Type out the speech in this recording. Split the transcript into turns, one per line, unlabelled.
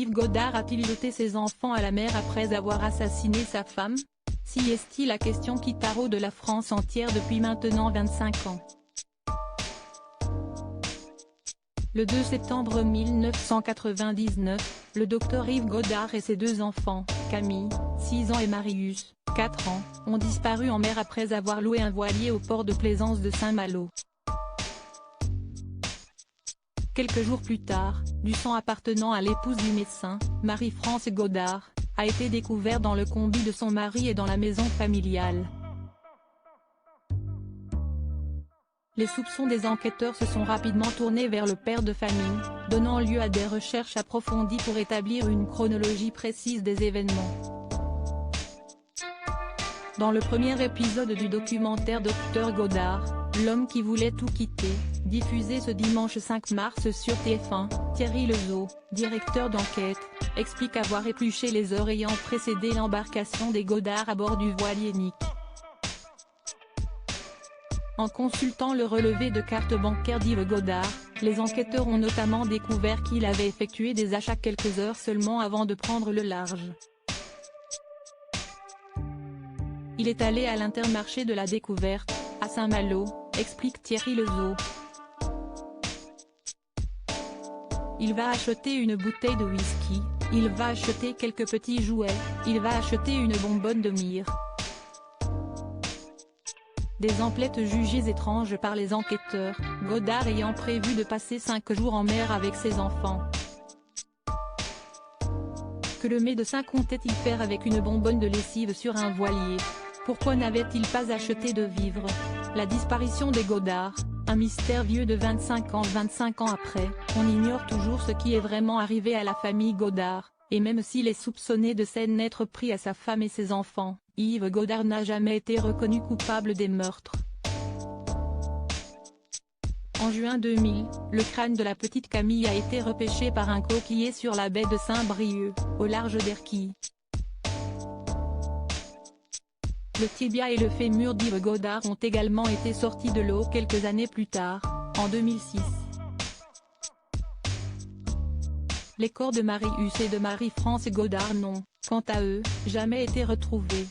Yves Godard a-t-il jeté ses enfants à la mer après avoir assassiné sa femme? Si est-il la question qui taraude de la France entière depuis maintenant 25 ans. Le 2 septembre 1999, le docteur Yves Godard et ses deux enfants, Camille, 6 ans et Marius, 4 ans, ont disparu en mer après avoir loué un voilier au port de plaisance de Saint-Malo. Quelques jours plus tard, du sang appartenant à l'épouse du médecin, Marie-France Godard, a été découvert dans le combi de son mari et dans la maison familiale. Les soupçons des enquêteurs se sont rapidement tournés vers le père de famille, donnant lieu à des recherches approfondies pour établir une chronologie précise des événements. Dans le premier épisode du documentaire Dr Godard, l'homme qui voulait tout quitter, diffusé ce dimanche 5 mars sur TF1, Thierry Lezeau, directeur d'enquête, explique avoir épluché les heures ayant précédé l'embarcation des Godard à bord du voilier Nick. En consultant le relevé de carte bancaire d'Yves Godard, les enquêteurs ont notamment découvert qu'il avait effectué des achats quelques heures seulement avant de prendre le large. Il est allé à l'Intermarché de la Découverte, à Saint-Malo, explique Thierry Lezeau. Il va acheter une bouteille de whisky, il va acheter quelques petits jouets, il va acheter une bonbonne de myrrhe. Des emplettes jugées étranges par les enquêteurs, Godard ayant prévu de passer 5 jours en mer avec ses enfants. Que le médecin comptait-il faire avec une bonbonne de lessive sur un voilier? Pourquoi n'avait-il pas acheté de vivres? La disparition des Godard, un mystère vieux de 25 ans. 25 ans après, on ignore toujours ce qui est vraiment arrivé à la famille Godard, et même s'il est soupçonné de s'en être pris à sa femme et ses enfants, Yves Godard n'a jamais été reconnu coupable des meurtres. En juin 2000, le crâne de la petite Camille a été repêché par un coquiller sur la baie de Saint-Brieuc, au large d'Erquy. Le tibia et le fémur d'Yves Godard ont également été sortis de l'eau quelques années plus tard, en 2006. Les corps de Marius et de Marie-France Godard n'ont, quant à eux, jamais été retrouvés.